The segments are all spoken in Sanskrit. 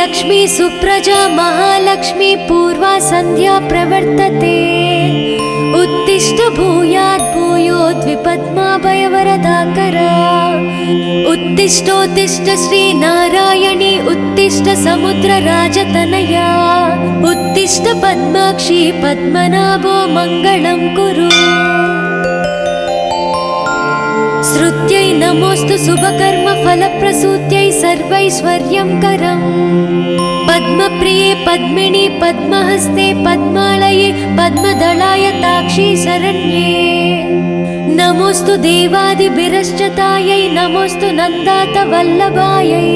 श्रीलक्ष्मी सुप्रजा महालक्ष्मी पूर्वा संध्या प्रवर्तते। उत्तिष्ठ भूयात् भूयोद्विपद्माभयवरदाकरा। उत्तिष्ठोत्तिष्ठ श्रीनारायणी उत्तिष्ठ समुद्रराजतनया। उत्तिष्ठ पद्माक्षी पद्मनाभो मङ्गलं कुरु। श्रुत्यै नमोऽस्तु शुभकर्म फलप्रसूत्यै सर्वैश्वर्यं करम्। पद्मप्रिये पद्मिनी पद्महस्ते पद्मालये पद्मदलाय ताक्षी शरण्ये। नमोऽस्तु देवादिभिरश्चतायै नमोऽस्तु नन्दातवल्लभायै।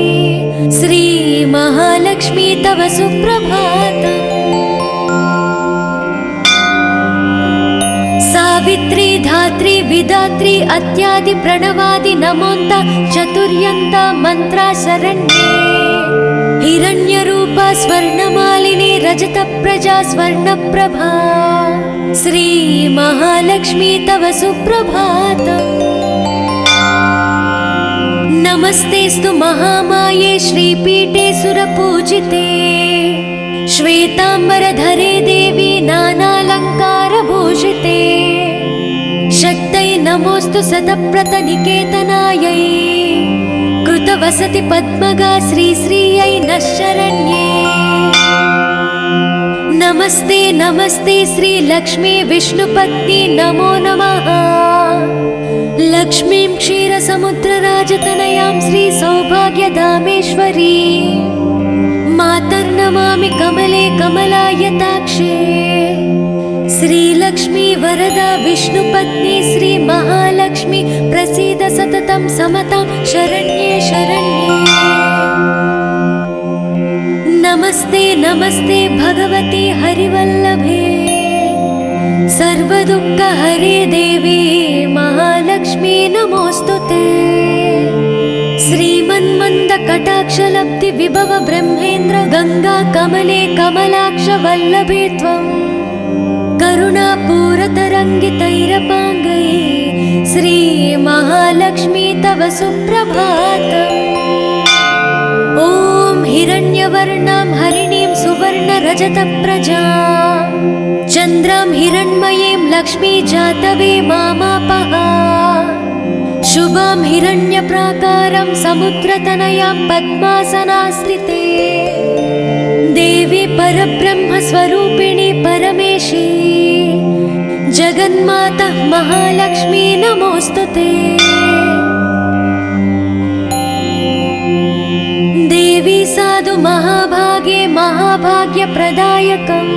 श्री महालक्ष्मी तव सुप्रभातम्। सावित्री धात्री विधात्री अत्यादि प्रणवादि नमोन्त चतुर्यन्त मंत्रा शरण्ये। हिरण्यरूपा स्वर्णमालिनी रजतप्रजा स्वर्णप्रभा। श्री महालक्ष्मी तव सुप्रभातम्। नमस्तेस्तु महामाये श्रीपीठे सुरपूजिते। श्वेतांबरधरे देवी नानालङ्कारभूषिते। शक्तै नमोऽस्तु शतप्रतनिकेतनायै। कृतवसति पद्मगा श्रीश्रियै नः शरण्ये। नमस्ते नमस्ते श्रीलक्ष्मी विष्णुपत्नी नमो नमः। लक्ष्मीं क्षीरसमुद्रराजतनयां श्रीसौभाग्यधामेश्वरी। मातर्नमामि कमले कमलायताक्षे। श्रीलक्ष्मी वरदा विष्णुपत्नी श्री महालक्ष्मी प्रसीद सततं समतां शरण्ये शरण्ये। नमस्ते नमस्ते भगवती हरिवल्लभे। सर्वदुःखहरे देवी महालक्ष्मी नमोऽस्तुते। श्रीमन्मन्दकटाक्षलब्धि विभव ब्रह्मेन्द्र गंगा कमले कमलाक्ष वल्लभे त्वं। करुणापूरतरङ्गितैरपाङ्गै श्री महालक्ष्मी तव सुप्रभातम्। ॐ हिरण्यवर्णां हरिणीं सुवर्णरजतप्रजां। चन्द्रां हिरण्मयीं लक्ष्मी जातवे मामापः। शुभां हिरण्यप्राकारं समुद्रतनयां पद्मासनास्थिते। देवी परब्रह्मस्वरूपिणी परमेशी। जगन्माता महालक्ष्मी नमोऽस्तुते। देवी साधु महाभागे महाभाग्यप्रदायकम्।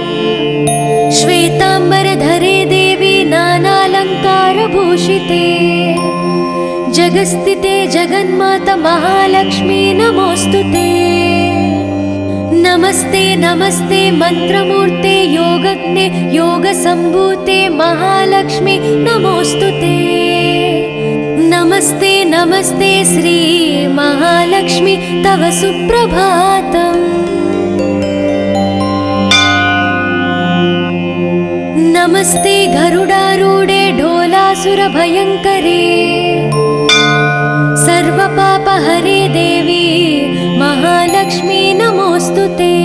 श्वेतांबरधरे देवी नानालङ्कारभूषिते। जगस्थिते जगन्माता महालक्ष्मी नमोऽस्तुते। नमस्ते नमस्ते मंत्रमूर्ते योगज्ञे योगसम्भूते महालक्ष्मी नमोऽस्तुते। नमस्ते नमस्ते श्री महालक्ष्मी तव सुप्रभातम्। नमस्ते गरुडारूढे ढोलासुरभयङ्करे। सर्वपापहरे देवी महालक्ष्मी नमोऽस्तुते।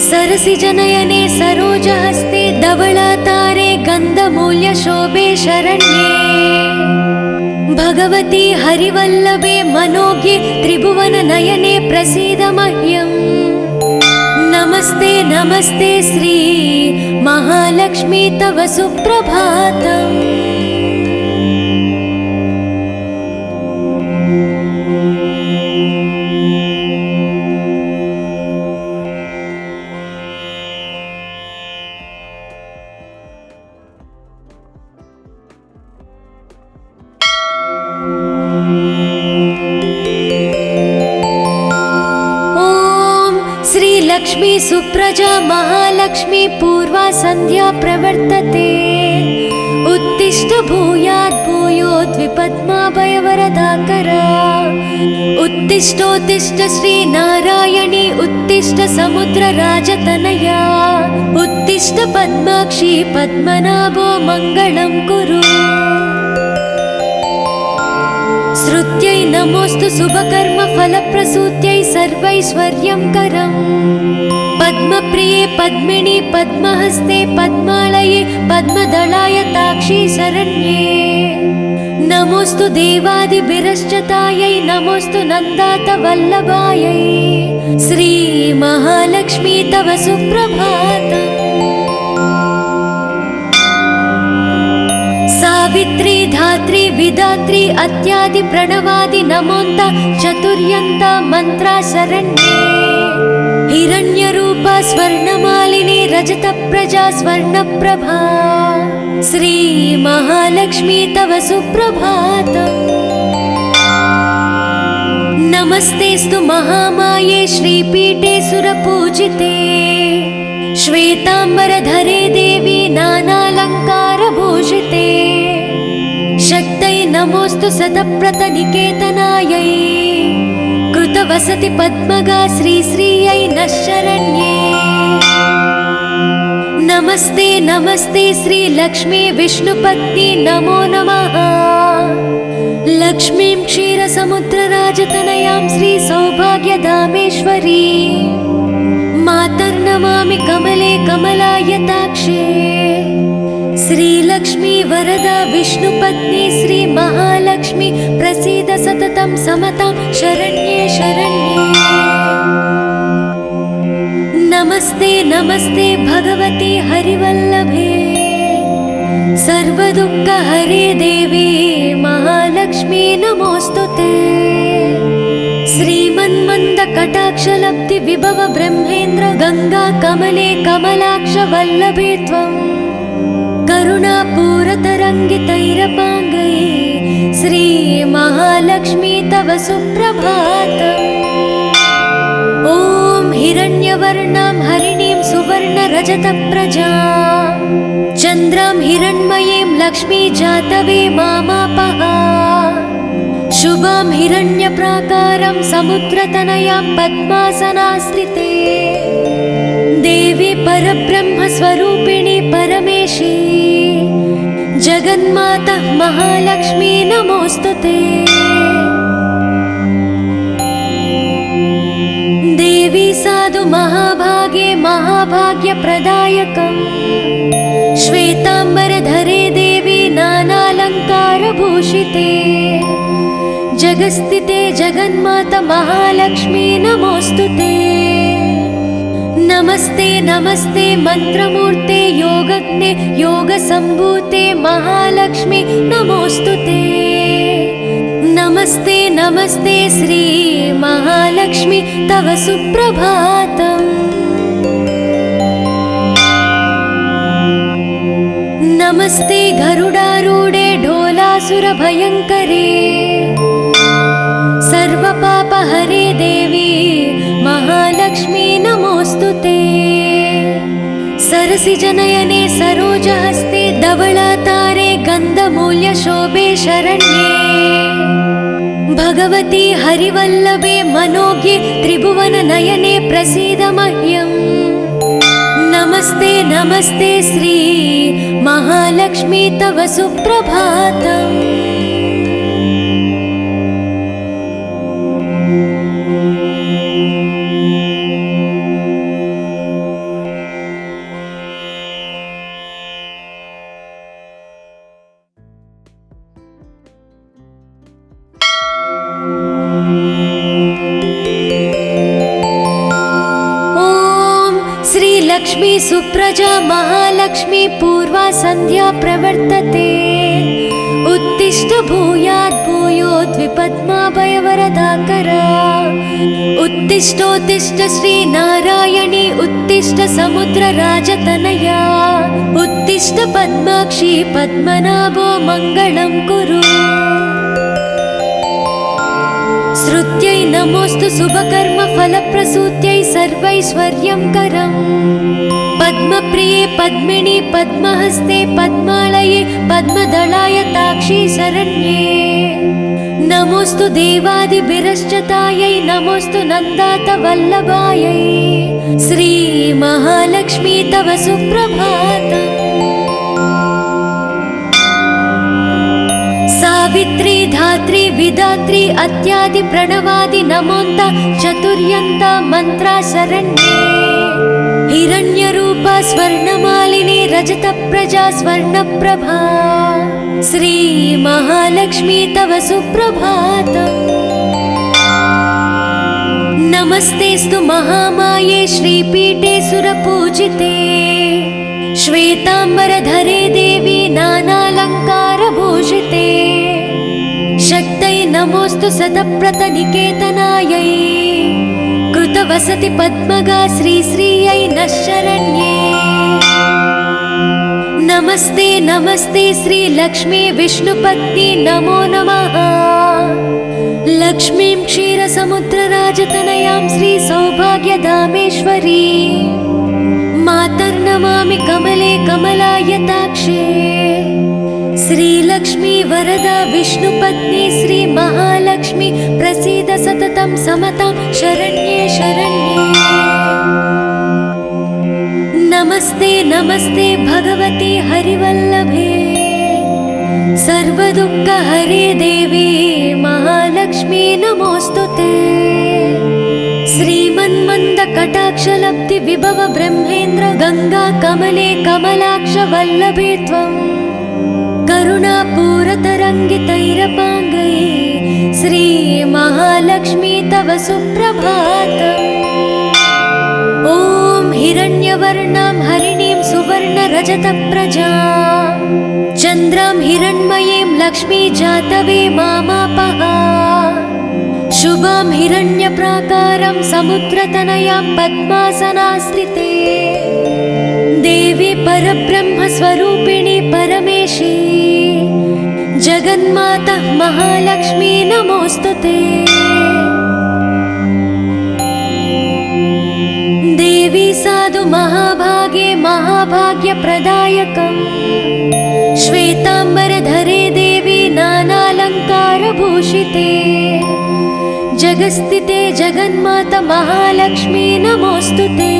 सरसिजनयने सरोजहस्ते धवलातारे गन्धमूल्यशोभे शरण्ये। भगवती हरिवल्लभे मनोज्ञे त्रिभुवननयने प्रसीद मह्यम्। नमस्ते नमस्ते श्री महालक्ष्मी तव सुप्रभातम्। लक्ष्मी सुप्रजा महालक्ष्मी पूर्वा संध्या प्रवर्तते। उत्तिष्ठ भूयात् भूयोद्विपद्माभयवरदाकरा। उत्तिष्ठोत्तिष्ठ श्रीनारायणी उत्तिष्ठ समुद्रराजतनया। उत्तिष्ठ पद्माक्षी पद्मनाभो मङ्गलं कुरु। श्रुत्यै नमोऽस्तु शुभकर्म फलप्रसूत्यै सर्वैश्वर्यङ्करम् पद्मप्रिये पद्मिनि पद्महस्ते पद्मालये पद्मदलायताक्षी शरण्ये नमोस्तु देवादिभिरश्चतायै नमोस्तु नन्दातवल्लभायै श्री महालक्ष्मी तव सुप्रभातम् सावित्री धात्री विधात्री अत्यादि प्रणवादि नमोन्त चतुर्यन्त मंत्रा शरण्ये हिरण्यरूपा स्वर्णमालिनी रजतप्रजा स्वर्णप्रभा श्री महालक्ष्मी तव सुप्रभातम् नमस्तेस्तु महामाये श्रीपीठे सुरपूजिते श्वेतांबरधरे देवी नानालङ्कारभूषिते शक्तै नमोस्तु शतप्रतनिकेतनायै कृतवसति पद्मगा श्रीश्रियै नः शरण्ये नमस्ते नमस्ते श्रीलक्ष्मी विष्णुपत्नी नमो नमः लक्ष्मीं क्षीरसमुद्रराजतनयां श्रीसौभाग्यधामेश्वरी मातर्नमामि कमले कमलायताक्षे श्रीलक्ष्मी वरदा विष्णुपत्नी श्री महालक्ष्मी प्रसीद सततं समतां शरण्ये शरण्ये नमस्ते नमस्ते भगवती हरिवल्लभे सर्वदुःखहरे देवी महालक्ष्मी नमोस्तुते श्रीमन्मन्दकटाक्षलब्धि विभव ब्रह्मेन्द्र गंगा कमले कमलाक्ष वल्लभे त्वं करुणापूरतरङ्गितैरपाङ्गै श्री महालक्ष्मी तव सुप्रभातम् ॐ हिरण्यवर्णां हरिणीं सुवर्णरजतप्रजां चन्द्रां हिरण्मयीं लक्ष्मी जातवे मामापः शुभां हिरण्यप्राकारं समुद्रतनयां पद्मासनास्थिते देवी परब्रह्मस्वरूपिणी परमेशी जगन्माता महालक्ष्मी नमोस्तुते देवी साधु महाभागे महाभाग्यप्रदायकम् श्वेतांबरधरे देवी नानालङ्कारभूषिते जगस्थिते जगन्माता महालक्ष्मी नमोस्तुते नमस्ते नमस्ते मंत्रमूर्ते योगज्ञे योगसम्भूते महालक्ष्मी नमोस्तुते नमस्ते नमस्ते श्री महालक्ष्मी तव सुप्रभातम् नमस्ते गरुडारूढे ढोलासुरभयङ्करे सर्वपापहरे देवी महालक्ष्मी नमोस्तुते सरसिजनयने सरोजहस्ते धवलातारे गन्धमूल्यशोभे शरण्ये भगवती हरिवल्लभे मनोज्ञे त्रिभुवननयने प्रसीद मह्यम् नमस्ते नमस्ते श्री महालक्ष्मी तव सुप्रभातम् लक्ष्मी सुप्रजा महालक्ष्मी पूर्वा संध्या प्रवर्तते उत्तिष्ठ भूयात् भूयोद्विपद्माभयवरदाकरा उत्तिष्ठोत्तिष्ठ श्री नारायणी उत्तिष्ठ समुद्रराजतनया उत्तिष्ठ पद्माक्षी पद्मनाभो मङ्गलं कुरु श्रुत्यै नमोस्तु शुभकर्म फलप्रसूत्यै सर्वैश्वर्यङ्करम् पद्मप्रिये पद्मिनि पद्महस्ते पद्मालये पद्मदलायताक्षी शरण्ये नमोस्तु देवादिभिरश्चतायै नमोस्तु नन्दातवल्लभायै श्री महालक्ष्मी तव सुप्रभातम् सावित्री धात्री विधात्री अत्यादि प्रणवादि नमोन्त चतुर् चतुर्यन्ता मन्त्रा शरण्ये हिरण्यरूपा स्वर्णमालिनी रजतप्रजा स्वर्णप्रभा श्री महालक्ष्मी तव सुप्रभातम्। नमस्तेस्तु महामाये श्रीपीठे सुरपूजिते श्वेतांबरधरे देवी नानालङ्कारभूषिते शक्तै नमोऽस्तु सतप्रतनिकेतनायै कृतवसति पद्मगा श्रीश्रियै नः शरण्ये। नमस्ते नमस्ते श्रीलक्ष्मी विष्णुपत्नी नमो नमः। लक्ष्मीं क्षीरसमुद्रराजतनयां श्रीसौभाग्यधामेश्वरी मातर्नमामि कमले कमलायताक्षे श्रीलक्ष्मी वरदा विष्णुपत्नी श्रीमहालक्ष्मी प्रसीद सततं समतां शरण्ये शरण्ये। नमस्ते नमस्ते भगवती हरिवल्लभे सर्वदुःखहरे देवी महालक्ष्मी नमोऽस्तुते। श्रीमन्मन्दकटाक्षलब्धि विभव ब्रह्मेन्द्र गंगा कमले कमलाक्ष वल्लभे त्वं करुणापूरतरङ्गितैरपाङ्गै श्री महालक्ष्मी तव सुप्रभातम्। ॐ हिरण्यवर्णां हरिणीं सुवर्णरजतप्रजां चन्द्रां हिरण्मयीं लक्ष्मी जातवे मामापः शुभां हिरण्यप्राकारं समुद्रतनयां पद्मासनास्थिते देवी परब्रह्मस्वरूपिणी परमेशी जगन्माता महालक्ष्मी नमोऽस्तुते। देवी साधु महाभागे महाभाग्यप्रदायकम् श्वेतांबरधरे देवी नानालङ्कारभूषिते जगस्थिते जगन्माता महालक्ष्मी नमोऽस्तुते।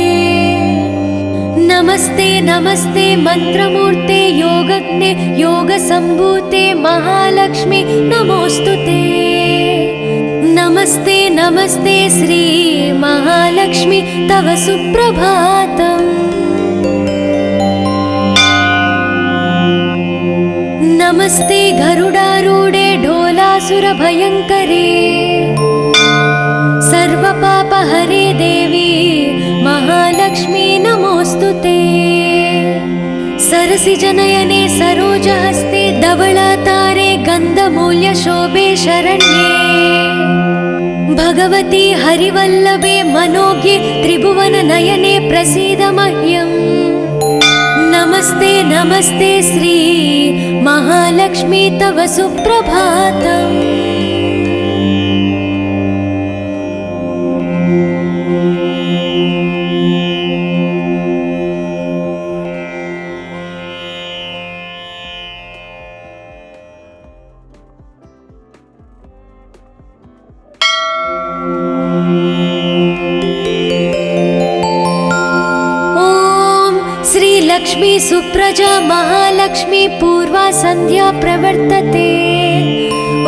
नमस्ते नमस्ते मंत्रमूर्ते योगज्ञे योगसम्भूते महालक्ष्मी नमोऽस्तुते। नमस्ते नमस्ते श्री महालक्ष्मी तव सुप्रभातम्। नमस्ते गरुडारूढे ढोलासुरभयङ्करे सर्वपापहरे देवी महालक्ष्मी नमोऽस्तुते। सरसिजनयने सरोजहस्ते धवलातारे गन्धमूल्यशोभे शरण्ये भगवती हरिवल्लभे मनोज्ञे त्रिभुवननयने प्रसीद मह्यम्। नमस्ते नमस्ते श्री महालक्ष्मी तव सुप्रभातम्। लक्ष्मी सुप्रजा महालक्ष्मी पूर्वा संध्या प्रवर्तते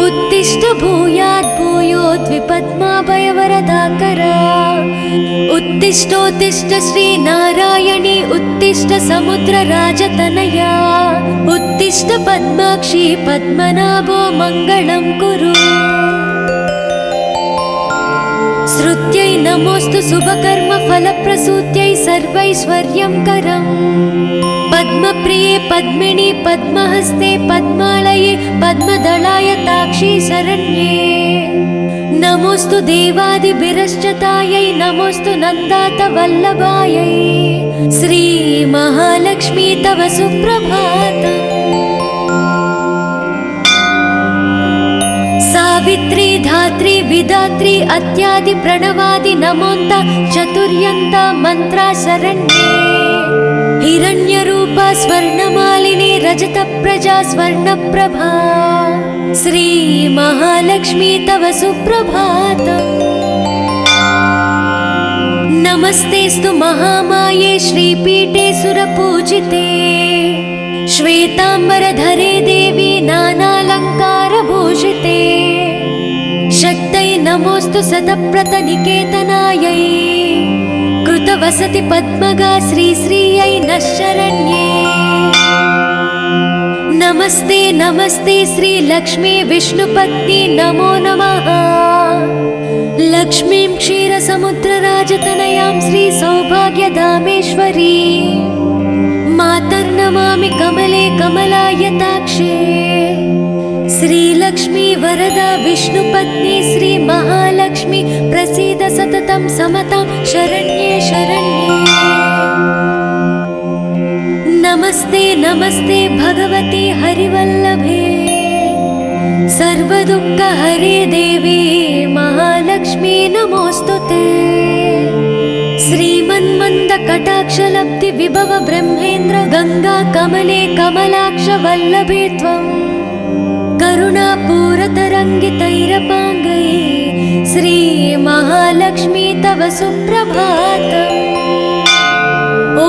उत्तिष्ठ भूयात् भूयोद्विपद्माभयवरदाकरा उत्तिष्ठोत्तिष्ठ श्री नारायणी उत्तिष्ठ समुद्रराजतनया उत्तिष्ठ पद्माक्षी पद्मनाभो मङ्गलं कुरु। श्रुत्यै नमोऽस्तु शुभकर्मफलप्रसूत्यै सर्वैश्वर्यंकरम् पद्मप्रिये पद्मिनी पद्महस्ते पद्मालये पद्मदलायताक्षी शरण्ये। नमोऽस्तु देवादिभिरश्चतायै नमोऽस्तु नन्दातवल्लभायै श्री महालक्ष्मी तव सुप्रभातम्। सावित्री धात्री विधात्री अत्यादि प्रणवादि नमोन्त चतुर्यन्ता मन्त्रा शरण्ये हिरण्यरूपा स्वर्णमालिनी रजतप्रजा स्वर्णप्रभा श्री महालक्ष्मी तव सुप्रभातम्। नमस्तेस्तु महामाये श्रीपीठे सुरपूजिते श्वेतांबरधरे देवी नानालङ्कारभूषिते शक्तै नमोऽस्तु सतप्रतनिकेतनायै कृतवसति पद्मगा श्रीश्रियै नः शरण्ये। नमस्ते नमस्ते श्रीलक्ष्मी विष्णुपत्नी नमो नमः। लक्ष्मीं क्षीरसमुद्रराजतनयां श्रीसौभाग्यधामेश्वरी मातर्नमामि कमले कमलायताक्षे। श्रीलक्ष्मी वरदा विष्णुपत्नी श्रीमहालक्ष्मी प्रसीद सततं समतां शरण्ये शरण्ये। नमस्ते नमस्ते भगवती हरिवल्लभे सर्वदुःखहरे देवी महालक्ष्मी नमोऽस्तुते। श्रीमन्मन्दकटाक्षलब्धि विभव ब्रह्मेन्द्र गंगा कमले कमलाक्ष वल्लभे त्वं करुणापूरतरङ्गितैरपाङ्गै श्री महालक्ष्मी तव सुप्रभातम्। ॐ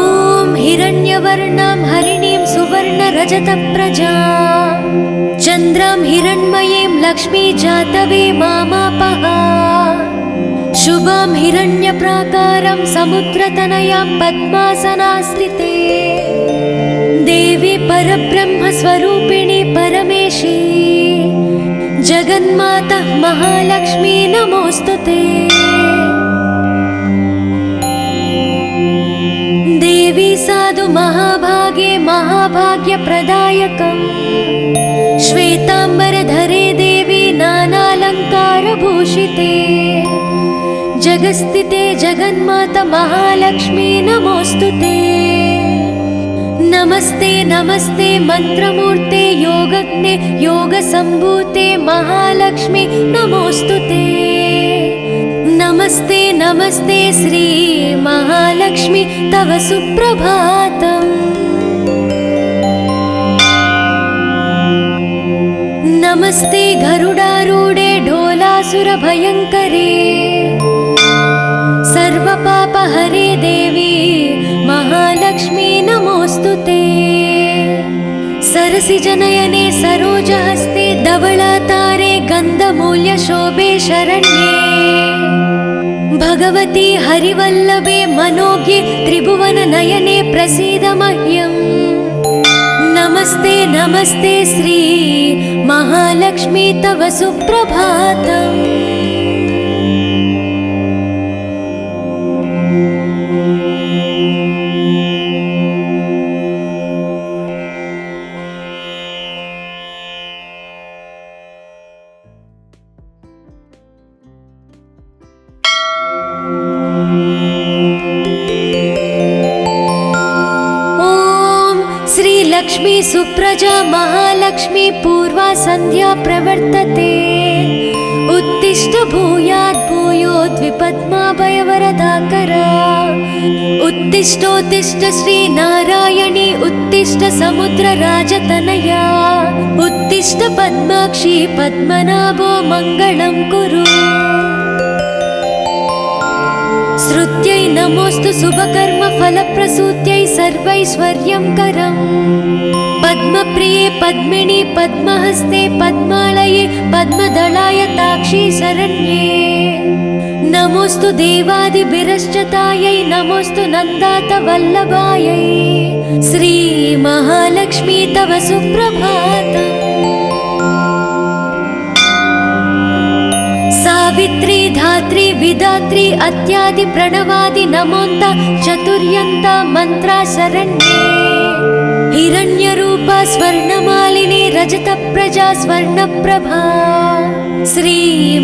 हिरण्यवर्णां हरिणीं सुवर्णरजतप्रजां चन्द्रां हिरण्मयीं लक्ष्मी जातवे मामापः। शुभां हिरण्यप्राकारं समुद्रतनयां पद्मासनास्थिते देवी परब्रह्मस्वरूपिणी परमेशी जगन्माता महालक्ष्मी नमोऽस्तुते। देवी साधु महाभागे महाभाग्यप्रदायकम् श्वेताम्बरधरे देवी नानालङ्कारभूषिते जगस्थिते जगन्माता महालक्ष्मी नमोऽस्तुते। नमस्ते नमस्ते मंत्रमूर्ते योगज्ञे योगसम्भूते महालक्ष्मी नमोऽस्तुते। नमस्ते नमस्ते श्री महालक्ष्मी तव सुप्रभातम्। नमस्ते गरुडारूढे ढोलासुरभयङ्करे सर्वपापहरे देवी महालक्ष्मी नमोऽस्तुते। सरसिजनयने सरोजहस्ते धवलातारे गन्धमूल्यशोभे शरण्ये। भगवती हरिवल्लभे मनोज्ञे त्रिभुवननयने प्रसीद मह्यम्। नमस्ते नमस्ते श्री महालक्ष्मी तव सुप्रभातम्। लक्ष्मी सुप्रजा महालक्ष्मी पूर्वा संध्या प्रवर्तते। उत्तिष्ठ भूयात् भूयोद्विपद्माभयवरदाकरा। उत्तिष्ठोत्तिष्ठ श्री नारायणी उत्तिष्ठ समुद्रराजतनया। उत्तिष्ठ पद्माक्षी पद्मनाभो मङ्गलं कुरु। श्रुत्यै नमोऽस्तु शुभकर्म फलप्रसूत्यै सर्वैश्वर्यं करम्। पद्मप्रिये पद्मिनी पद्महस्ते पद्मालये पद्मदलाय ताक्षी शरण्ये। नमोऽस्तु देवादिभिरश्चतायै नमोऽस्तु नन्दात वल्लभायै श्री महालक्ष्मी तव सुप्रभातम्। सावित्री धात्री विधात्री अत्यादि प्रणवादि नमोन्त चतुर्यन्त मंत्रा शरण्ये। हिरण्यरूपा स्वर्णमालिनी रजतप्रजा स्वर्णप्रभा श्री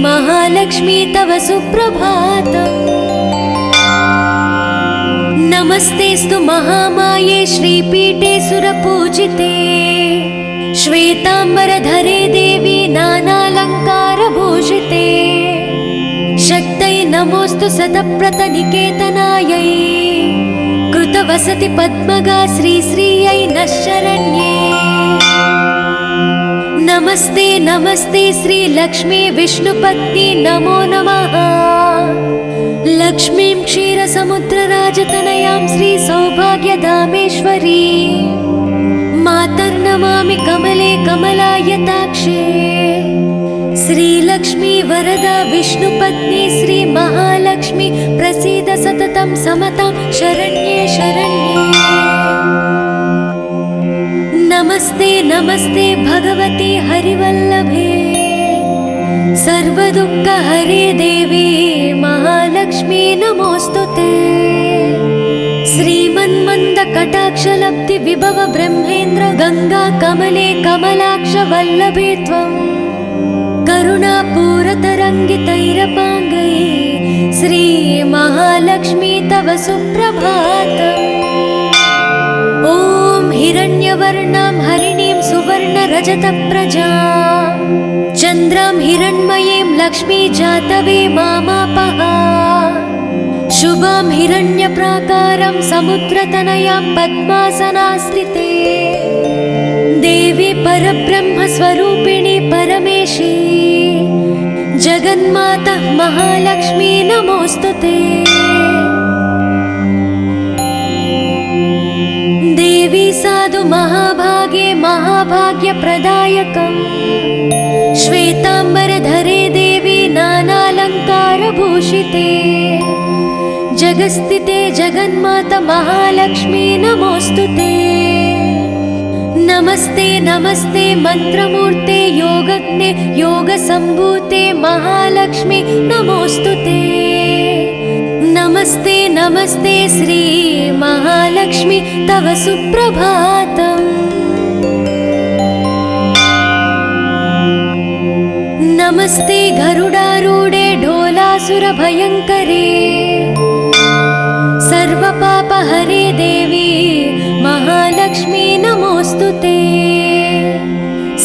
महालक्ष्मी तव सुप्रभातम्। नमस्तेस्तु महामाये श्रीपीठे सुरपूजिते श्वेताम्बरधरे देवी नानालङ्कारभूषिते। शक्तै नमोऽस्तु सतप्रतनिकेतनायै कृतवसति पद्मगा श्रीश्रियै नः शरण्ये। नमस्ते नमस्ते श्रीलक्ष्मी विष्णुपत्नी नमो नमः। लक्ष्मीं क्षीरसमुद्रराजतनयां श्रीसौभाग्यधामेश्वरी मातर्नमामि कमले कमलायताक्षे। श्रीलक्ष्मी वरदा विष्णुपत्नी श्री महालक्ष्मी प्रसीद सततं समतां शरण्ये शरण्ये। नमस्ते नमस्ते भगवती हरिवल्लभे सर्वदुःखहरे देवी महालक्ष्मी नमोस्तुते। श्रीमन्मन्दकटाक्षलब्धि विभव ब्रह्मेन्द्र गंगा कमले कमलाक्ष वल्लभे त्वं करुणापूरतरङ्गितैरपाङ्गै श्री महालक्ष्मी तव सुप्रभातम्। ॐ हिरण्यवर्णां हरिणीं सुवर्णरजतप्रजां चन्द्रां हिरण्मयीं लक्ष्मी जातवे मामापः। शुभां हिरण्यप्राकारं समुद्रतनयां पद्मासनास्थिते देवी परब्रह्मस्वरूपिणी परमेशी जगन्माता महालक्ष्मी नमोस्तुते। देवी साधु महाभागे महाभाग्यप्रदायकम् श्वेताम्बरधरे देवी नानालङ्कारभूषिते जगस्थिते जगन्माता महालक्ष्मी नमोस्तुते। नमस्ते नमस्ते मंत्रमूर्ते योगज्ञे योगसम्भूते महालक्ष्मी नमोस्तुते। नमस्ते नमस्ते श्री महालक्ष्मी तव सुप्रभातम्। नमस्ते गरुडारूढे ढोलासुरभयङ्करे सर्वपापहरे देवी महालक्ष्मी नमोस्तुते।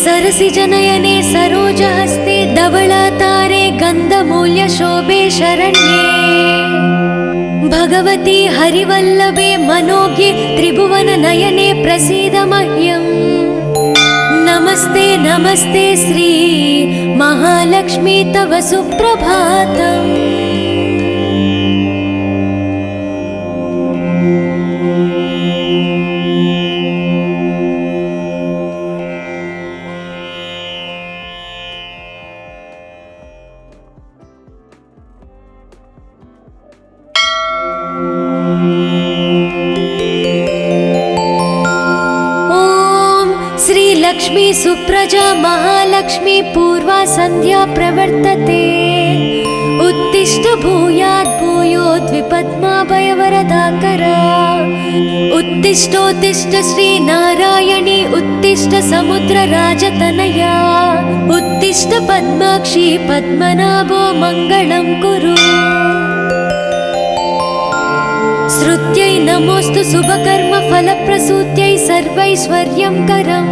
सरसिजनयने सरोजहस्ते धवलातारे गन्धमूल्यशोभे शरण्ये भगवती हरिवल्लभे मनोज्ञे त्रिभुवननयने प्रसीद मह्यम्। नमस्ते नमस्ते श्री महालक्ष्मी तव सुप्रभातम्। लक्ष्मी सुप्रजा महालक्ष्मी पूर्वा संध्या प्रवर्तते उत्तिष्ठ भूयात् भूयोद्विपद्माभयवरदाकरा। उत्तिष्ठोत्तिष्ठ श्री नारायणी उत्तिष्ठ समुद्रराजतनया उत्तिष्ठ पद्माक्षी पद्मनाभो मङ्गलं कुरु। श्रुत्यै नमोस्तु शुभकर्म फलप्रसूत्यै सर्वैश्वर्यं करम्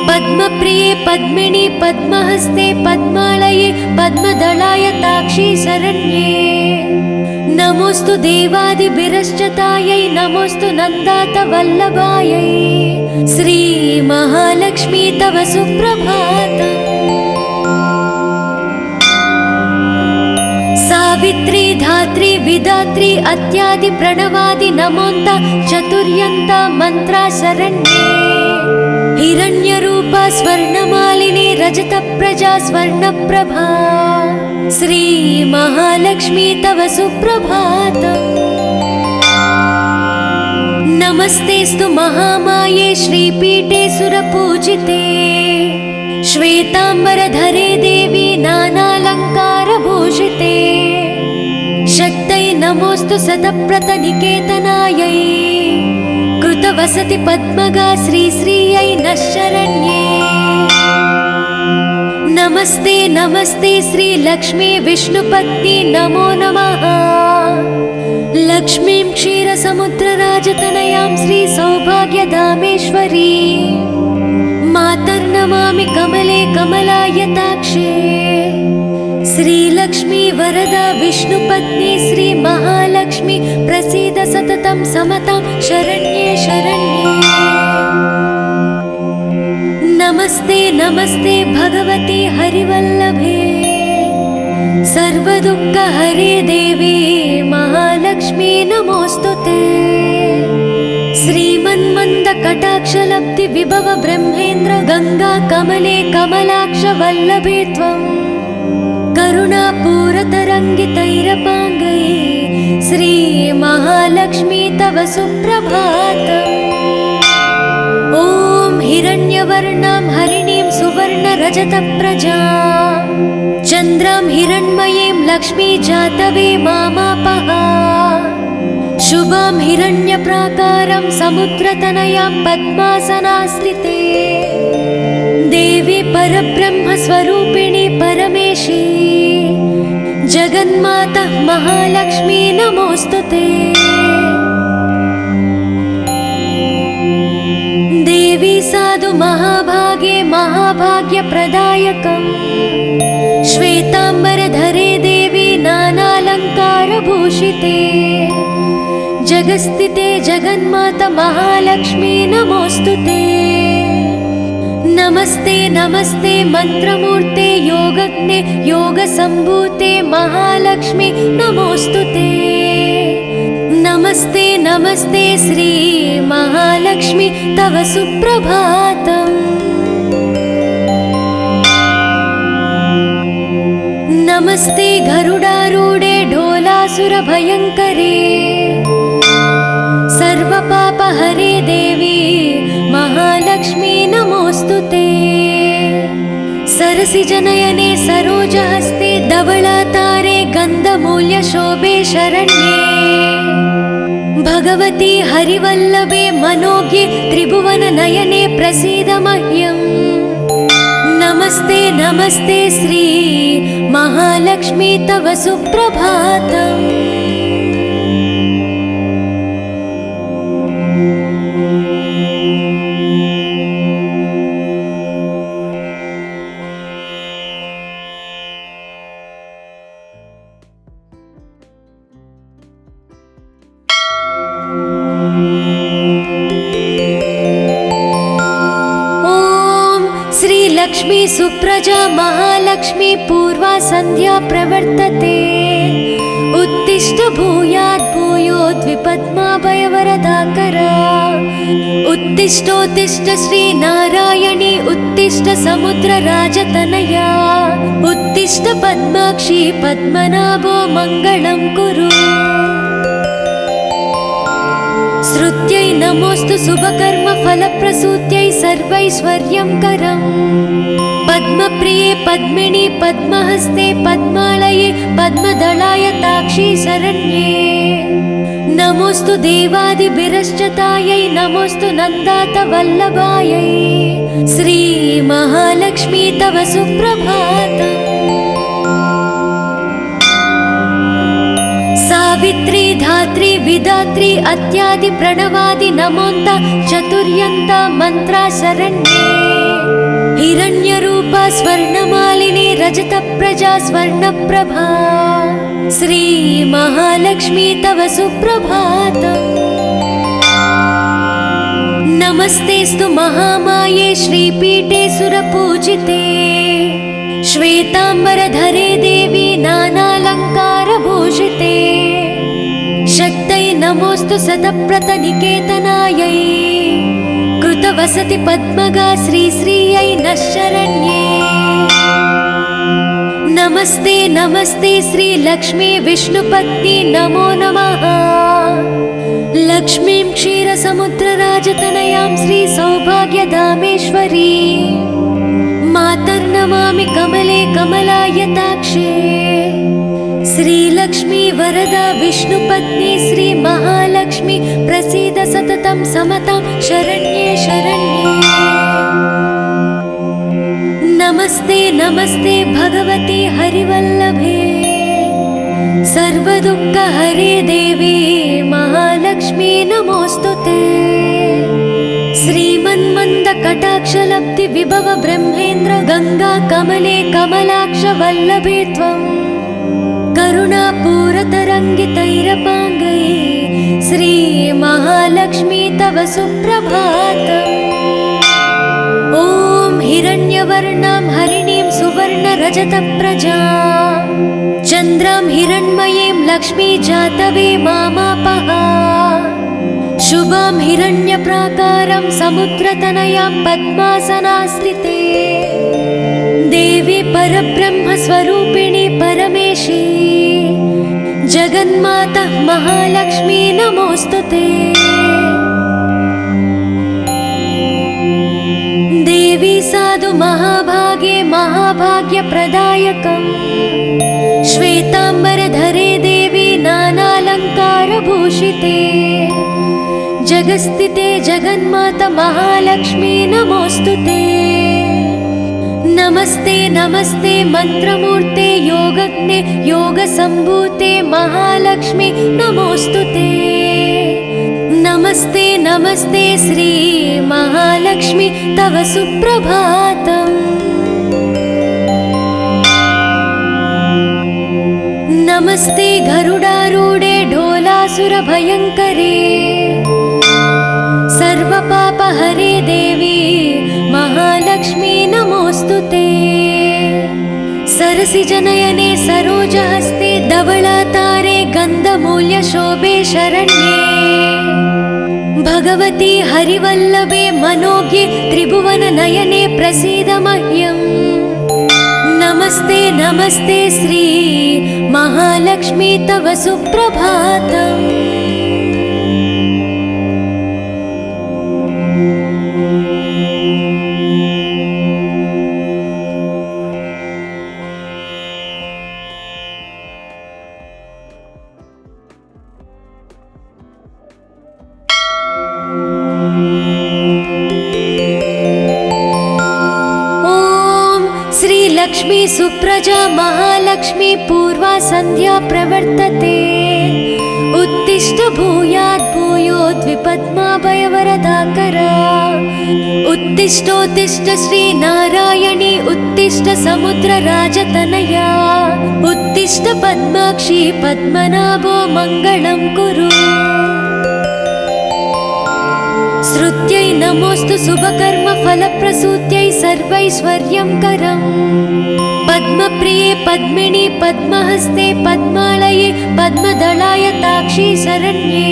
पद्मप्रिये पद्मिनी पद्महस्ते पद्मालये पद्मदलाय ताक्षी शरण्ये। नमोस्तु देवादिभिरश्चतायै नमोस्तु नन्दात वल्लभायै श्री महालक्ष्मी तव सुप्रभातम्। सावित्री धात्री विधात्री अत्यादि प्रणवादि नमोन्त चतुर्यन्त मंत्रा शरण्ये। हिरण्यरूपा स्वर्णमालिनी रजतप्रजा स्वर्णप्रभा श्री महालक्ष्मी तव सुप्रभातम्। नमस्तेस्तु महामाये श्रीपीठे सुरपूजिते श्वेताम्बरधरे देवी नानालङ्कारभूषिते शक्तै नमोस्तु शतप्रतनिकेतनायै कृतवसति पद्मगा श्रीश्रियै नः शरण्ये। नमस्ते नमस्ते श्री लक्ष्मी विष्णुपत्नी नमो नमः। लक्ष्मीं क्षीरसमुद्रराजतनयां श्री सौभाग्यधामेश्वरी मातर्नमामि कमले कमलायताक्षे। श्रीलक्ष्मी वरदा विष्णुपत्नी श्री महालक्ष्मी प्रसीद सततं समतां शरण्ये शरण्ये। नमस्ते नमस्ते भगवती हरिवल्लभे सर्वदुःखहरे देवी महालक्ष्मी नमोस्तुते। श्रीमन्मन्दकटाक्षलब्धि विभव ब्रह्मेन्द्र गंगा कमले कमलाक्ष वल्लभे त्वं करुणापूरतरङ्गितैरपाङ्गैः श्रीमहालक्ष्मी तव सुप्रभातम्। ॐ हिरण्यवर्णां हरिणीं सुवर्णरजतप्रजां चन्द्रां हिरण्मयीं लक्ष्मी जातवे मामापः। शुभां हिरण्यप्राकारं समुद्रतनयां पद्मासनास्थिते देवी परब्रह्मस्वरूपिणी परमेशी जगन्माता महालक्ष्मी नमोऽस्तुते। देवी साधु महाभागे महाभाग्यप्रदायकम् श्वेताम्बरधरे देवी नानालङ्कारभूषिते जगस्थिते जगन्माता महालक्ष्मी नमोऽस्तुते। नमस्ते नमस्ते मंत्रमूर्ते योगज्ञे योगसम्भूते महालक्ष्मी नमोऽस्तुते। नमस्ते नमस्ते श्री महालक्ष्मी तव सुप्रभातम्। नमस्ते गरुडारूढे ढोलासुरभयङ्करे सर्वपापहरे देवी महालक्ष्मी नमोऽस्तुते। सरसिजनयने सरोजहस्ते धवलातारे गन्धमूल्यशोभे शरण्ये भगवती हरिवल्लभे मनोज्ञे त्रिभुवननयने प्रसीद मह्यम्। नमस्ते नमस्ते श्री महालक्ष्मी तव सुप्रभातम्। लक्ष्मी सुप्रजा महालक्ष्मी पूर्वा संध्या प्रवर्तते उत्तिष्ठ भूयात् भूयोद्विपद्माभयवरदाकरा। उत्तिष्ठोत्तिष्ठ श्री नारायणी उत्तिष्ठ समुद्रराजतनया उत्तिष्ठ पद्माक्षी पद्मनाभो मङ्गलं कुरु। श्रुत्यै नमोऽस्तु शुभकर्म फलप्रसूत्यै सर्वैश्वर्यं करम् पद्मप्रिये पद्मिनी पद्महस्ते पद्मालये पद्मदलाय ताक्षी शरण्ये। नमोऽस्तु देवादिभिरश्चतायै नमोऽस्तु नन्दातवल्लभायै श्री महालक्ष्मी तव सुप्रभातम्। सावित्री धात्री विधात्री अत्यादि प्रणवादि नमोन्त चतुर्यन्त मंत्रा शरण्ये। हिरण्यरूपा स्वर्णमालिनी रजतप्रजा स्वर्णप्रभा श्री महालक्ष्मी तव सुप्रभातम्। नमस्तेस्तु महामाये श्रीपीठे सुरपूजिते श्वेताम्बरधरे देवी नानालङ्कारभूषिते शक्तै नमोऽस्तु शतप्रतनिकेतनायै कृतवसति पद्मगा श्रीश्रियै नः शरण्ये। नमस्ते नमस्ते श्री लक्ष्मी विष्णुपत्नी नमो नमः। लक्ष्मीं क्षीरसमुद्रराजतनयां श्री सौभाग्यधामेश्वरी मातर्नमामि कमले कमलायताक्षे। श्रीलक्ष्मी वरदा विष्णुपत्नी श्री महालक्ष्मी प्रसीद सततं समतां शरण्ये शरण्ये। नमस्ते नमस्ते भगवती हरिवल्लभे सर्वदुःखहरे देवी महालक्ष्मी नमोऽस्तुते। श्रीमन्मन्दकटाक्षलब्धि विभव ब्रह्मेन्द्र गंगा कमले कमलाक्ष वल्लभे त्वं करुणापूरतरङ्गितैरपाङ्गैः श्री महालक्ष्मी तव सुप्रभातम्। ॐ हिरण्यवर्णां हरिणीं सुवर्णरजतप्रजां चन्द्रां हिरण्मयीं लक्ष्मी जातवे मामापः। शुभां हिरण्यप्राकारं समुद्रतनयां पद्मासनास्थिते देवी परब्रह्मस्वरूपिणी परमेशी जगन्माता महालक्ष्मी नमोऽस्तुते। देवी साधु महाभागे महाभाग्यप्रदायकम् श्वेताम्बरधरे देवी नानालङ्कारभूषिते जगस्थिते जगन्माता महालक्ष्मी नमोऽस्तुते। नमस्ते नमस्ते मंत्रमूर्ते योगज्ञे योगसम्भूते महालक्ष्मी नमोऽस्तुते। नमस्ते नमस्ते श्री महालक्ष्मी तव सुप्रभातम्। नमस्ते गरुडारूढे ढोलासुरभयङ्करे सर्वपापहरे देवी महालक्ष्मी नमोऽस्तुते। सरसिजनयने सरोजहस्ते धवलातारे गन्धमूल्यशोभे शरण्ये भगवती हरिवल्लभे मनोज्ञे त्रिभुवननयने प्रसीद मह्यम्। नमस्ते नमस्ते श्री महालक्ष्मी तव सुप्रभातम्। लक्ष्मी सुप्रजा महालक्ष्मी पूर्वा संध्या प्रवर्तते उत्तिष्ठ भूयात् भूयोद्विपद्माभयवरदाकरा उत्तिष्ठोत्तिष्ठ श्री नारायणी उत्तिष्ठ समुद्रराजतनया उत्तिष्ठ पद्माक्षी पद्मनाभो मङ्गलं कुरु। श्रुत्यै नमोऽस्तु शुभकर्म फलप्रसूत्यै सर्वैश्वर्यं करम् पद्मप्रिये पद्मिनी पद्महस्ते पद्मालये पद्मदलाय ताक्षी शरण्ये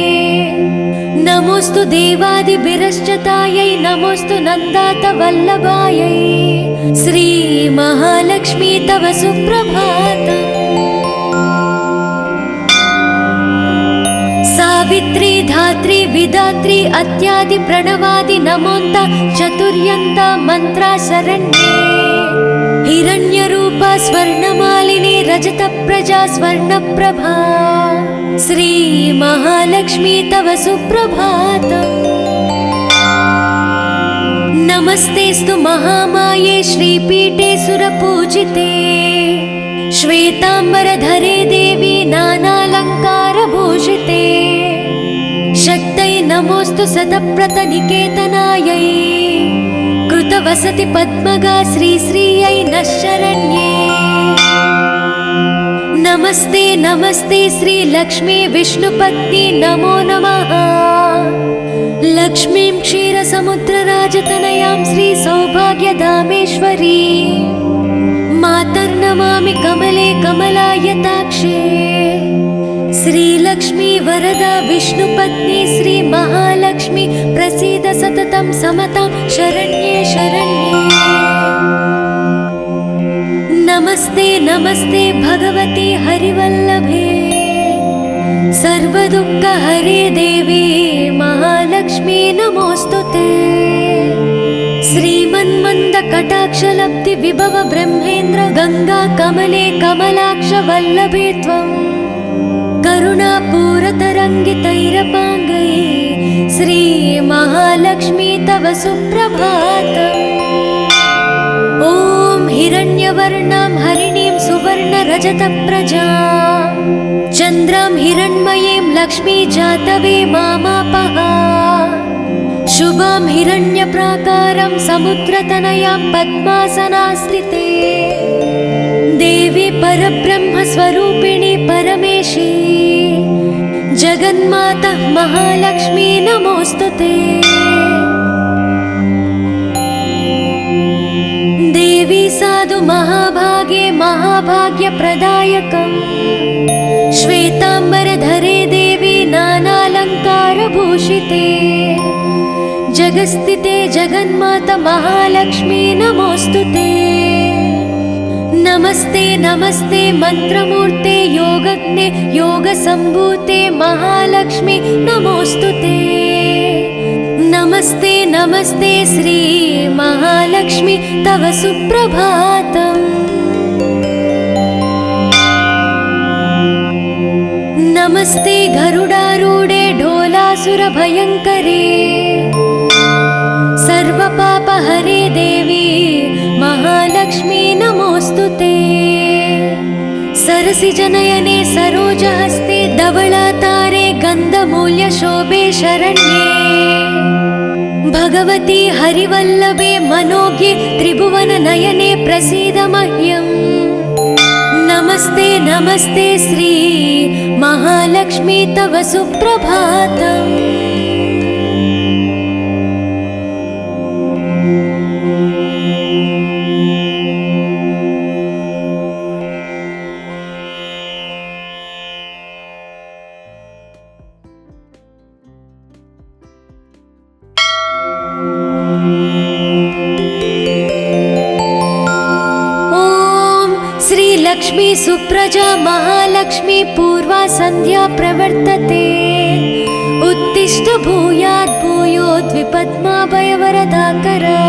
नमोऽस्तु देवादिभिरश्चतायै नमोऽस्तु नन्दातवल्लभायै श्री महालक्ष्मी तव सुप्रभातम्। सावित्री धात्री विधात्री अत्यादि प्रणवादि नमोन्त चतुर्यन्त मंत्रा शरण्ये हिरण्यरूपा स्वर्णमालिनी रजतप्रजा स्वर्णप्रभा श्री महालक्ष्मी तव सुप्रभातम्। नमस्तेस्तु महामाये श्रीपीठे सुरपूजिते श्वेताम्बरधरे देवी नानालङ्कारभूषिते शक्तै नमोऽस्तु शतप्रतनिकेतनायै कृतवसति पद्मगा श्रीश्रियै नः शरण्ये। नमस्ते नमस्ते श्री लक्ष्मी विष्णुपत्नी नमो नमः। लक्ष्मीं क्षीरसमुद्रराजतनयां श्री सौभाग्यधामेश्वरी मातर्नमामि कमले कमलायताक्षे श्रीलक्ष्मी वरदा विष्णुपत्नी श्री महालक्ष्मी प्रसीद सततं समतां शरण्ये शरण्ये। नमस्ते नमस्ते भगवती हरिवल्लभे सर्वदुःखहरे देवी महालक्ष्मी नमोऽस्तुते। श्रीमन्मन्दकटाक्षलब्धि विभव ब्रह्मेन्द्र गंगा कमले कमलाक्ष वल्लभे त्वं करुणापूरतरङ्गितैरपाङ्गै श्री महालक्ष्मी तव सुप्रभातम्। ॐ हिरण्यवर्णां हरिणीं सुवर्णरजतप्रजां चन्द्रां हिरण्मयीं लक्ष्मी जातवे मामापः शुभां हिरण्यप्राकारं समुद्रतनयां पद्मासनास्थिते देवी परब्रह्मस्वरूपिणी परमेशी जगन्माता महालक्ष्मी नमोऽस्तुते। देवी साधु महाभागे महाभाग्यप्रदायकम् श्वेताम्बरधरे देवी नानालङ्कारभूषिते जगस्थिते जगन्माता महालक्ष्मी नमोस्तुते। नमस्ते नमस्ते मंत्रमूर्ते योगज्ञे योगसंभूते महालक्ष्मी नमोस्तुते। नमस्ते नमस्ते श्री महालक्ष्मी तव सुप्रभातम्। नमस्ते गरुडारूढे ढोलासुरभयङ्करे सर्वपापहरे देवी महालक्ष्मी नमोस्तुते। सरसिजनयने सरोजहस्ते धवलातारे गन्धमूल्यशोभे शरण्ये भगवती हरिवल्लभे मनोज्ञे त्रिभुवननयने प्रसीद मह्यम्। नमस्ते नमस्ते श्री महालक्ष्मी तव सुप्रभातम्। लक्ष्मी सुप्रजा महालक्ष्मी पूर्वा संध्या प्रवर्तते। उत्तिष्ठ भूयात् भूयोद्विपद्माभयवरदाकरा।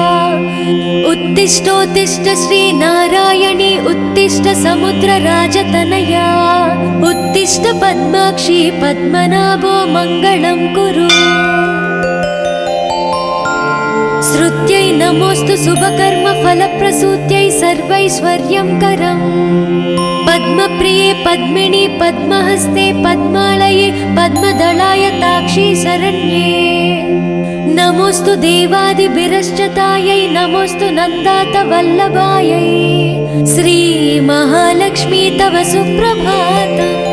उत्तिष्ठोत्तिष्ठ श्री नारायणी उत्तिष्ठ समुद्रराजतनया। उत्तिष्ठ पद्माक्षी पद्मनाभो मङ्गलं कुरु। श्रुत्यै नमोस्तु शुभकर्म फलप्रसूत्यै सर्वैश्वर्यं करम्। पद्मप्रिये पद्मिनी पद्महस्ते पद्मालये पद्मदलाय ताक्षी शरण्ये। नमोस्तु देवादिभिरश्चतायै नमोस्तु नन्दातवल्लभायै। श्री महालक्ष्मी तव सुप्रभातम्।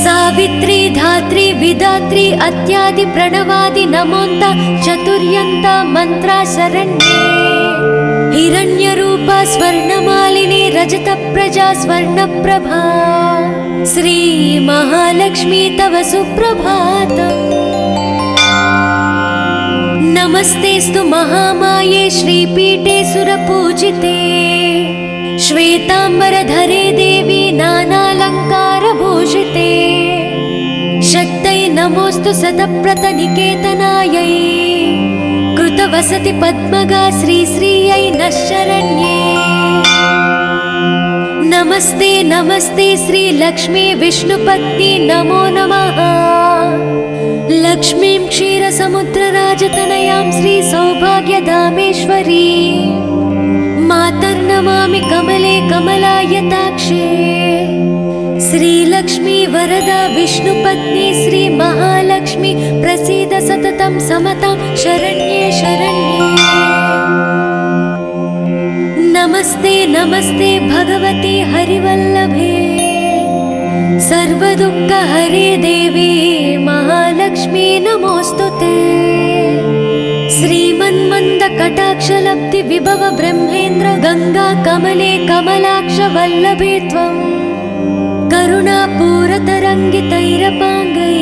सावित्री धात्री विधात्री अत्यादि प्रणवादि नमोन्त चतुर्यन्त मंत्रा शरण्ये। हिरण्यरूपा स्वर्णमालिनी रजतप्रजा स्वर्णप्रभा। श्री महालक्ष्मी तव सुप्रभातम्। नमस्तेस्तु महामाये श्रीपीठे सुरपूजिते। श्वेतांबरधरे देवी नानालंकारभूषिते। शक्तै नमोस्तु शतप्रतनिकेतनायै। कृतवसति पद्मगा श्रीश्रियै नः शरण्ये। नमस्ते नमस्ते श्री लक्ष्मी विष्णुपत्नी नमो नमः। लक्ष्मीं क्षीरसमुद्रराजतनयां श्री सौभाग्यधामेश्वरी मातर्नमामि कमले कमलायताक्षे। श्रीलक्ष्मी वरदा विष्णुपत्नी श्री महालक्ष्मी प्रसीद सततं समतां शरण्ये शरण्ये। नमस्ते नमस्ते भगवती हरिवल्लभे सर्वदुःखहरे देवी महालक्ष्मी नमोस्तुते। श्रीमन्मन्दकटाक्षलब्धि विभव ब्रह्मेन्द्र गंगा कमले कमलाक्ष वल्लभे त्वं। करुणापूरतरङ्गितैरपाङ्गै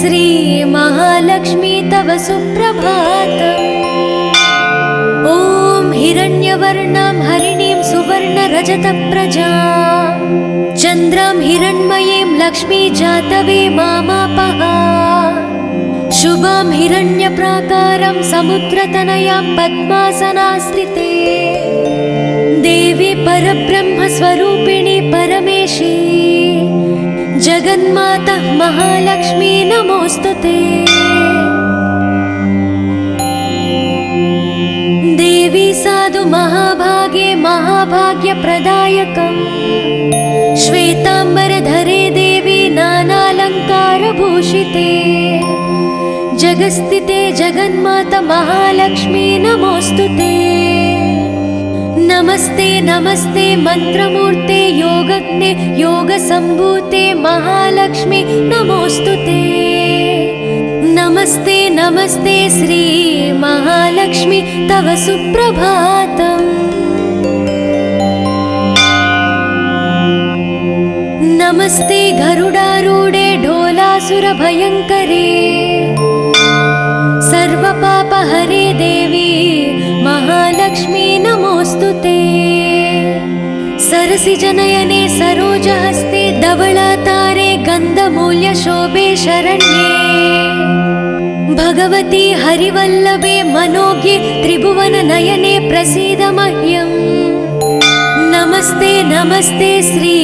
श्री महालक्ष्मी तव सुप्रभातम्। ॐ हिरण्यवर्णां हरिणीं सुवर्णरजतप्रजां चन्द्रां हिरण्मयीं लक्ष्मी जातवे मामापः। शुभां हिरण्यप्राकारं समुद्रतनयां पद्मासनास्थिते। देवी परब्रह्मस्वरूपिणी परमेशी जगन्माता महालक्ष्मी नमोस्तुते। देवी साधु महाभागे महाभाग्यप्रदायकम्। श्वेतांबरधरे देवी नानालंकारभूषिते। जगस्थिते जगन्माता महालक्ष्मी नमोस्तुते। नमस्ते नमस्ते मंत्रमूर्ते योगज्ञे योगसंभूते महालक्ष्मी नमोस्तुते। नमस्ते नमस्ते श्री महालक्ष्मी तव सुप्रभातम्। नमस्ते गरुडारूढे ढोला ढोलासुरभयङ्करे सर्वपापहरे देवी महालक्ष्मी नमोऽस्तुते। सरसिजनयने सरोजहस्ते धवलातारे गन्धमूल्यशोभे शरण्ये भगवती हरिवल्लभे मनोज्ञे त्रिभुवननयने प्रसीद मह्यम्। नमस्ते नमस्ते श्री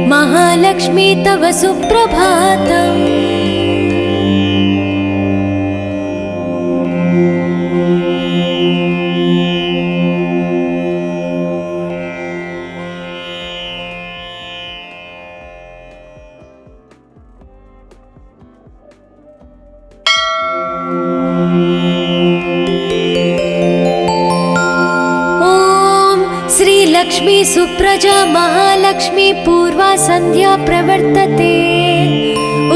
महालक्ष्मी तव सुप्रभातम्। लक्ष्मी सुप्रजा महालक्ष्मी पूर्वा संध्या प्रवर्तते।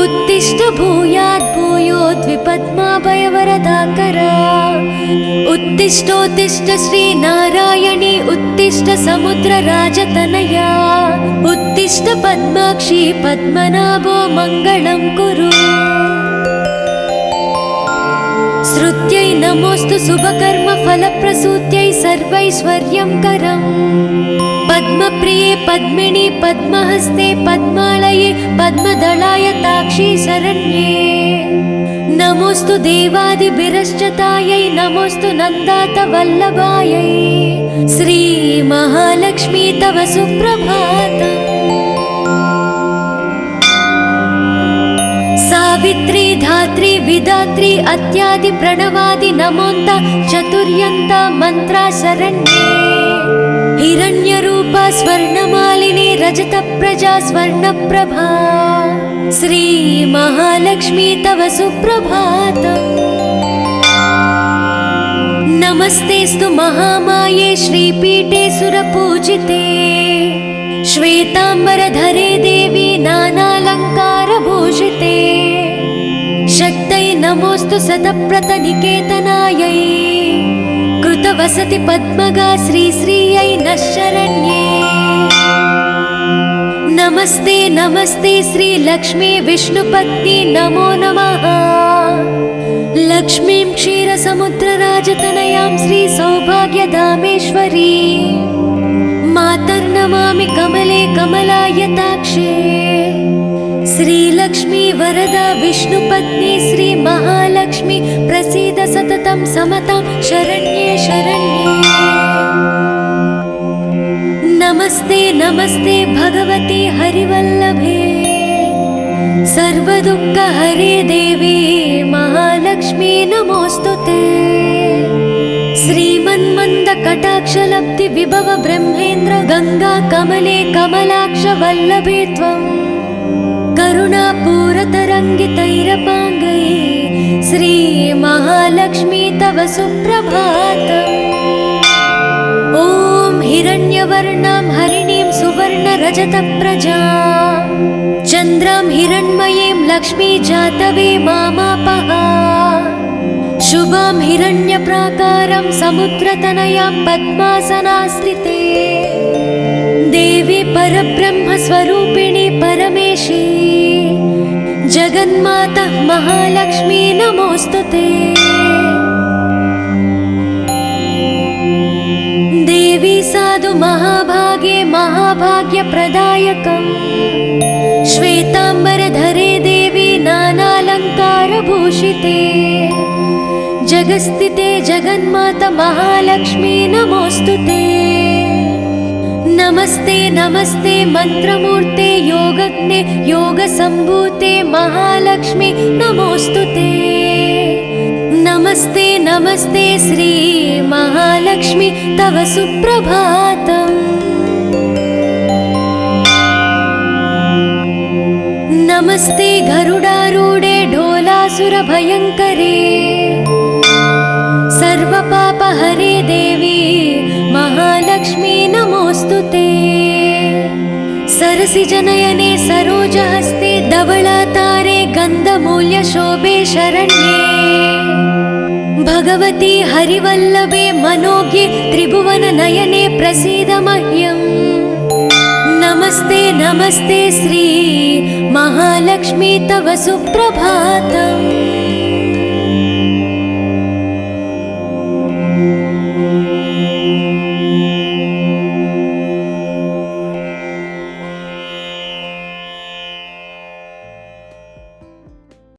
उत्तिष्ठ भूयात् भूयोद्विपद्माभयवरदाकरा। उत्तिष्ठोत्तिष्ठ श्री नारायणी उत्तिष्ठ समुद्रराजतनया। उत्तिष्ठ पद्माक्षी पद्मनाभो मङ्गलं कुरु। श्रुत्यै नमोऽस्तु शुभकर्म फलप्रसूत्यै सर्वैश्वर्यं करम्। पद्मप्रिये पद्मिनी पद्महस्ते पद्मालये पद्मदलाय ताक्षी शरण्ये। नमोऽस्तु देवादिभिरश्चतायै नमोऽस्तु नन्दातवल्लभायै। श्री महालक्ष्मी तव सुप्रभातम्। सावित्री धात्री विधात्री अत्यादि प्रणवादि नमोन्त चतुर्यन्त मंत्रा शरण्ये। हिरण्यरूपा स्वर्णमालिनी रजतप्रजा स्वर्णप्रभा। श्री महालक्ष्मी तव सुप्रभातम्। नमस्तेस्तु महामाये श्रीपीठे सुरपूजिते। श्वेतांबरधरे देवी नानालङ्कारभूषिते। शक्तै नमोऽस्तु शतप्रतनिकेतनायै। कृतवसति पद्मगा श्रीश्रियै नः शरण्ये। नमस्ते नमस्ते श्रीलक्ष्मी विष्णुपत्नी नमो नमः। लक्ष्मीं क्षीरसमुद्रराजतनयां श्रीसौभाग्यधामेश्वरी मातर्नमामि कमले कमलायताक्षे। श्रीलक्ष्मी वरदा विष्णुपत्नी श्री महालक्ष्मी प्रसीद सततं समतां शरण्ये शरण्ये। नमस्ते नमस्ते भगवती हरिवल्लभे सर्वदुःखहरे देवी महालक्ष्मी नमोऽस्तुते। श्रीमन्मन्दकटाक्षलब्धि विभव ब्रह्मेन्द्र गंगा कमले कमलाक्ष वल्लभे त्वं। करुणापूरतरङ्गितैरपाङ्गै श्री महालक्ष्मी तव सुप्रभातम्। ॐ हिरण्यवर्णां हरिणीं सुवर्णरजतप्रजां चन्द्रां हिरण्मयीं लक्ष्मी जातवे मामापः। शुभां हिरण्यप्राकारं समुद्रतनयां पद्मासनास्थिते। देवी परब्रह्मस्वरूपिणी परमेशी जगन्माता महालक्ष्मी नमोऽस्तुते। देवी साधु महाभागे महाभाग्यप्रदायकम्। श्वेतांबरधरे देवी नानालङ्कारभूषिते। जगस्थिते जगन्माता महालक्ष्मी नमोऽस्तुते। नमस्ते नमस्ते मंत्रमूर्ते योगज्ञे योगसम्भूते महालक्ष्मी नमोऽस्तुते। नमस्ते नमस्ते श्री महालक्ष्मी तव सुप्रभातम्। नमस्ते गरुडारूढे ढोलासुरभयङ्करे सर्वपापहरे देवी महालक्ष्मी नमोऽस्तुते। सरसिजनयने सरोजहस्ते धवलातारे गन्धमूल्यशोभे शरण्ये भगवती हरिवल्लभे मनोज्ञे त्रिभुवननयने प्रसीद मह्यम्। नमस्ते नमस्ते श्री महा महालक्ष्मी तव सुप्रभातम्।